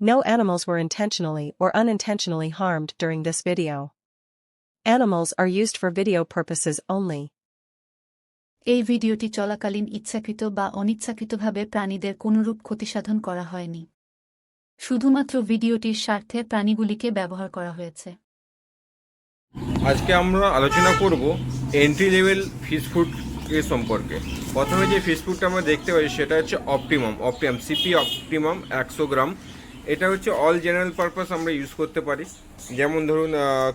No animals were intentionally or unintentionally harmed during this video. Animals are used for video purposes only. এই ভিডিওটি চলাকালীন ইচ্ছাকৃত বা অনিচ্ছাকৃতভাবে প্রাণীদের কোনরূপ ক্ষতিসাধন করা হয়নি। শুধুমাত্র ভিডিওটির স্বার্থে প্রাণীগুলিকে ব্যবহার করা হয়েছে। আজকে আমরা আলোচনা করব এন্ট্রি লেভেল ফিশ ফুড এর সম্পর্কে। প্রথমে যে ফিশ ফুডটা আমরা দেখতে পাই সেটা হচ্ছে অপটিমাম সিপি অপটিমাম 100 গ্রাম। এটা হচ্ছে অল জেনারেল পারপাস আমরা ইউজ করতে পারি। যেমন ধরুন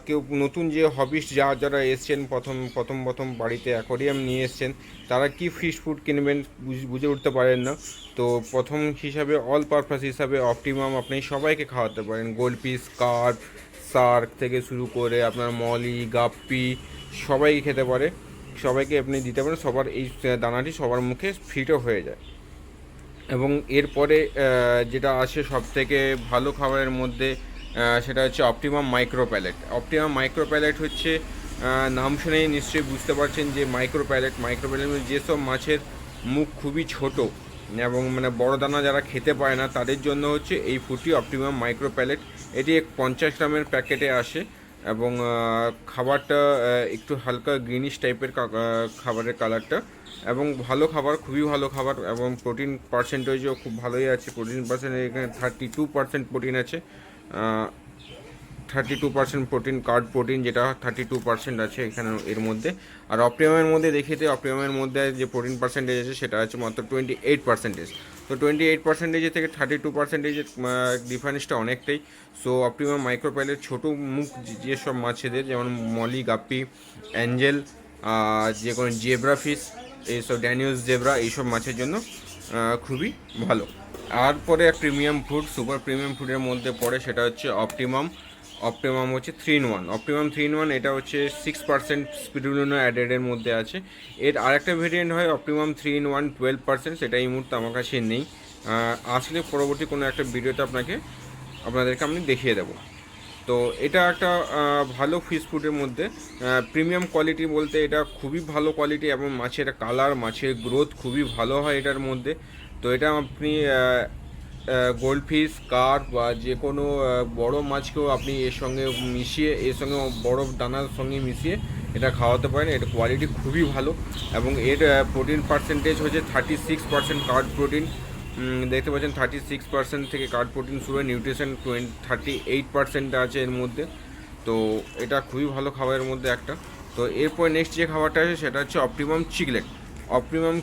কেউ নতুন যে হবিস্ট যারা এসছেন প্রথম বাড়িতে অ্যাকোয়ারিয়াম নিয়ে এসছেন, তারা কি ফিশ ফুড কিনবেন বুঝে উঠতে পারেন না। তো প্রথম হিসাবে অল পারপাস হিসাবে অপটিমাম আপনি সবাইকে খাওয়াতে পারেন। গোল্ডফিশ, কার্প, শার্ক থেকে শুরু করে আপনার মলি, গাপ্পি সবাই খেতে পারে, সবাইকে আপনি দিতে পারেন। সবার এই দানাটি সবার মুখে ফিটও হয়ে যায়। এবং এরপরে যেটা আসে সবথেকে ভালো খাবারের মধ্যে সেটা হচ্ছে অপটিমাম মাইক্রো প্যালেট হচ্ছে নাম শুনেই নিশ্চয়ই বুঝতে পারছেন যে মাইক্রো প্যালেট যেসব মাছের মুখ খুবই ছোট এবং মানে বড় দানা যারা খেতে পায় না তাদের জন্য হচ্ছে এই ফুডটি অপটিমাম মাইক্রো প্যালেট। এটি 50 গ্রামের প্যাকেটে আসে এবং খাবারটা একটু হালকা গ্রিনিশ টাইপের খাবারের কালারটা, এবং ভালো খাবার, খুবই ভালো খাবার, এবং প্রোটিন পার্সেন্টেজও খুব ভালোই আছে। প্রোটিন পার্সেন্টেজ এখানে 32% প্রোটিন আছে, 32% প্রোটিন, কার্ড প্রোটিন যেটা 32% আছে এখানে এর মধ্যে। আর অপটিমামের মধ্যে দেখিয়ে অপটিমামের মধ্যে যে প্রোটিন পার্সেন্টেজ আছে সেটা আছে মাত্র 28%। তো 28% থেকে 32%-এর ডিফারেন্সটা অনেকটাই। সো অপটিমাম মাইক্রো প্যালেট ছোটো মুখ যেসব মাছেদের, যেমন মলি, গাপ্পি, অ্যাঞ্জেল, যে কোনো জেব্রা ফিশ, এইসব ড্যানিয়াস জেব্রা, এইসব মাছের জন্য খুবই ভালো। আর পরে এক প্রিমিয়াম ফুড, সুপার প্রিমিয়াম ফুডের মধ্যে পড়ে, সেটা হচ্ছে অপটিমাম হচ্ছে 3-in-1। অপটিমাম 3-in-1 এটা হচ্ছে 6% স্পিরুলিনা অ্যাডেডের মধ্যে আছে। এর আরেকটা ভেরিয়েন্ট হয় অপটিমাম 3-in-1 12%, সেটা এই মুহূর্তে আমার কাছে নেই। আসলে পরবর্তী কোনো একটা ভিডিওতে আপনাদেরকে আমি দেখিয়ে দেবো। তো এটা একটা ভালো ফিশ ফুডের মধ্যে প্রিমিয়াম কোয়ালিটি বলতে এটা খুবই ভালো কোয়ালিটি, এবং মাছের কালার, মাছের গ্রোথ খুবই ভালো হয় এটার মধ্যে। তো এটা আপনি গোল্ডফিশ, কার্প বা যে কোনো বড় মাছকেও আপনি এর সঙ্গে মিশিয়ে, এর সঙ্গে বড় দানার সঙ্গে মিশিয়ে এটা খাওয়াতে পারেন। এটা কোয়ালিটি খুবই ভালো, এবং এর প্রোটিন পার্সেন্টেজ হচ্ছে 36% কার্ড প্রোটিন। দেখতে পাচ্ছেন 36% থেকে কার্ড প্রোটিন শুরু হয়, নিউট্রিশন 38% আছে এর মধ্যে। তো এটা খুবই ভালো খাবারের মধ্যে একটা। তো এরপর নেক্সট যে খাবারটা আছে সেটা হচ্ছে অপটিমাম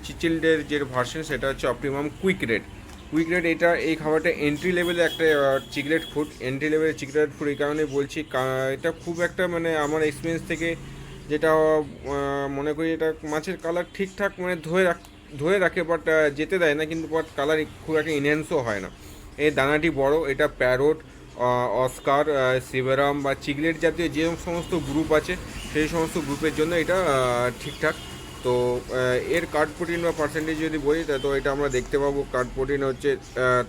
চিচিল্ডের যে ভার্সন সেটা হচ্ছে অপটিমাম কুইক রেড। এটা এই খাবারটা এন্ট্রি লেভেলে একটা চিকলেট ফুড। এই কারণে বলছি, এটা খুব একটা মানে আমার এক্সপিরিয়েন্স থেকে যেটা মনে করি, এটা মাছের কালার ঠিকঠাক মানে ধরে রাখে, বাট যেতে দেয় না, কিন্তু বাট কালার খুব একটা ইনহ্যান্সও হয় না। এই দানাটি বড়, এটা প্যারোট, অস্কার, সিভেরাম বা চিকলেট জাতীয় যে সমস্ত গ্রুপ আছে সেই সমস্ত গ্রুপের জন্য এটা ঠিকঠাক। তো এর কার্ড প্রোটিন বা পার্সেন্টেজ যদি বলি, তো এটা আমরা দেখতে পাবো কার্ড প্রোটিন হচ্ছে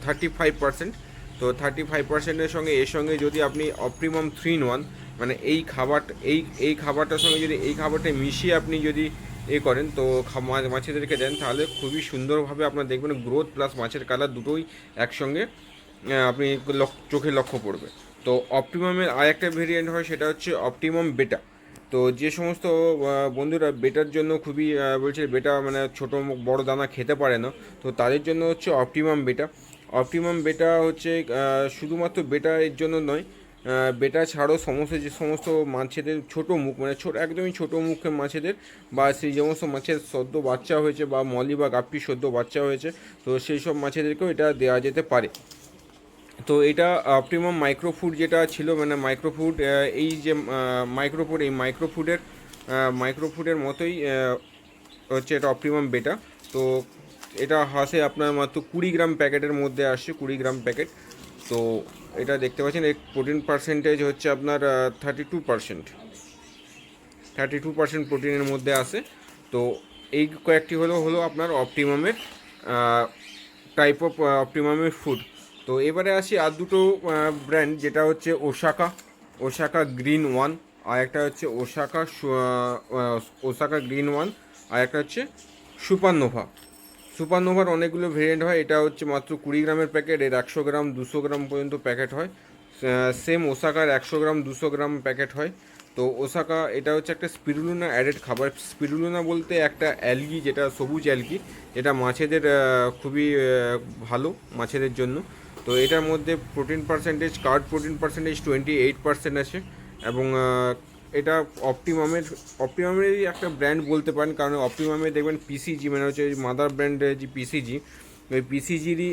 35%। তো 35%-এর সঙ্গে এর সঙ্গে যদি আপনি অপটিমাম 3-in-1 মানে এই খাবারটার সঙ্গে যদি এই খাবারটা মিশিয়ে আপনি যদি করেন, তো মাছেদেরকে দেন, তাহলে খুবই সুন্দরভাবে আপনার দেখবেন গ্রোথ প্লাস মাছের কালার দুটোই একসঙ্গে আপনি চোখে লক্ষ্য পড়বে। তো অপটিমামের আরেকটা ভেরিয়েন্ট হয়, সেটা হচ্ছে অপটিমাম বেটা। তো যে সমস্ত বন্ধুরা বেটার জন্য খুবই বলছে, বেটা মানে ছোটো বড় দানা খেতে পারে না, তো তাদের জন্য হচ্ছে অপটিমাম বেটা হচ্ছে শুধুমাত্র বেটা এর জন্য নয়, বেটা ছাড়াও যে সমস্ত মাছেদের ছোটো মুখ, মানে একদমই ছোটো মুখের মাছেদের, বা সেই সমস্ত মাছের সদ্য বাচ্চা হয়েছে, বা মলি বা গাপ্পি সদ্য বাচ্চা হয়েছে, তো সেই সব মাছেদেরকেও এটা দেওয়া যেতে পারে। তো এটা অপটিমাম মাইক্রোফুড যেটা ছিল, মানে মাইক্রোফুড, এই যে মাইক্রোফুড, এই মাইক্রোফুডের মতোই হচ্ছে এটা অপটিমাম বেটা। তো এটা আসে আপনার মাত্র 20 গ্রাম প্যাকেটের মধ্যে আসে, 20 গ্রাম প্যাকেট। তো এটা দেখতে পাচ্ছেন এর প্রোটিন পার্সেন্টেজ হচ্ছে আপনার 32% প্রোটিনের মধ্যে আসে। তো এই কয়েকটি হলো আপনার অপটিমামের অপটিমামের ফুড। তো এবারে আসি আর দুটো ব্র্যান্ড, যেটা হচ্ছে ওসাকা গ্রিন ওয়ান, আর একটা হচ্ছে ওসাকা গ্রিন ওয়ান, আর একটা হচ্ছে সুপারনোভা। সুপারনোভার অনেকগুলো ভেরিয়েন্ট হয়, এটা হচ্ছে মাত্র 20 গ্রামের প্যাকেট, এর 100 গ্রাম 200 গ্রাম পর্যন্ত প্যাকেট হয়। সেম ওসাকার 100 গ্রাম 200 গ্রাম প্যাকেট হয়। তো ওসাকা এটা হচ্ছে একটা স্পিরুলিনা অ্যাডেড খাবার। স্পিরুলিনা বলতে একটা অ্যালগি, যেটা সবুজ অ্যালগি, যেটা মাছেদের খুবই ভালো মাছেদের জন্য। তো এটার মধ্যে protein percentage, card protein percentage 28% আছে। এবং এটা অপটিমামেরই একটা ব্র্যান্ড বলতে পারেন, কারণ অপটিমামে দেখবেন পিসিজি মানে হচ্ছে মাদার ব্র্যান্ডের যে পিসিজি, ওই পিসিজিরই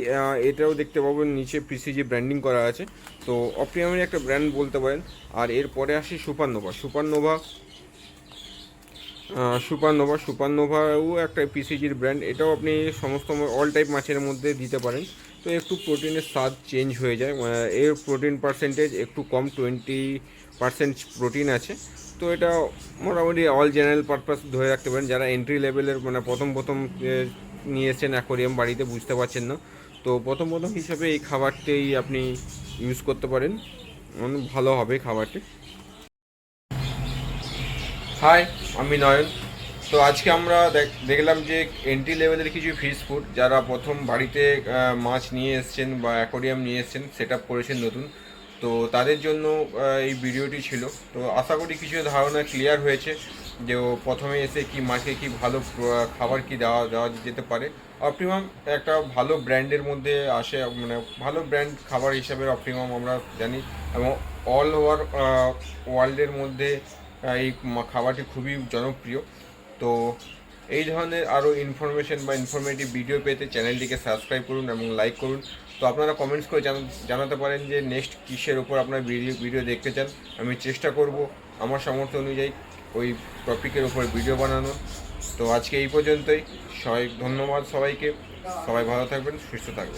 এটাও দেখতে পাবেন নিচে পিসিজি ব্র্যান্ডিং করা আছে। তো অপটিমামের একটা ব্র্যান্ড বলতে পারেন। আর এরপরে আসি সুপারনোভাও একটা পিসিজির ব্র্যান্ড, এটাও আপনি সমস্ত অল টাইপ মাছের মধ্যে দিতে পারেন। তো একটু প্রোটিনের স্বাদ চেঞ্জ হয়ে যায়, এর প্রোটিন পার্সেন্টেজ একটু কম, 20% প্রোটিন আছে। তো এটা মোটামুটি অল জেনারেল পারপাস ধরে রাখতে পারেন। যারা এন্ট্রি লেভেলের মানে প্রথম নিয়ে এসেছেন অ্যাকোয়ারিয়াম বাড়িতে, বুঝতে পারছেন না, তো প্রথম হিসাবে এই খাবারটাই আপনি ইউজ করতে পারেন, ভালো হবে খাবারটি। হাই, আমি নয়ন। তো আজকে আমরা দেখলাম যে এন্ট্রি লেভেলের কিছু ফিশ ফুড, যারা প্রথম বাড়িতে মাছ নিয়ে এসছেন বা অ্যাকোয়ারিয়াম নিয়ে এসছেন, সেট আপ করেছেন নতুন, তো তাদের জন্য এই ভিডিওটি ছিল। তো আশা করি কিছু ধারণা ক্লিয়ার হয়েছে যে ও প্রথমে এসে কি মাছকে কি ভালো খাবার কি দেওয়া যেতে পারে। অপটিমাম একটা ভালো ব্র্যান্ডের মধ্যে আসে, মানে ভালো ব্র্যান্ড খাবার হিসাবে অপটিমাম আমরা জানি, এবং অল ওভার ওয়ার্ল্ডের মধ্যে এই খাবারটি খুবই জনপ্রিয়। তো এই ধরনের আরও ইনফরমেশন বা ইনফরমেটিভ ভিডিও পেতে চ্যানেলটিকে সাবস্ক্রাইব করুন এবং লাইক করুন। তো আপনারা কমেন্টস করে জানাতে পারেন যে নেক্সট কিসের ওপর আপনারা ভিডিও দেখতে চান। আমি চেষ্টা করব আমার সামর্থ্য অনুযায়ী ওই টপিকের ওপর ভিডিও বানানো। তো আজকে এই পর্যন্তই। ধন্যবাদ সবাইকে। সবাই ভালো থাকবেন, সুস্থ থাকবেন।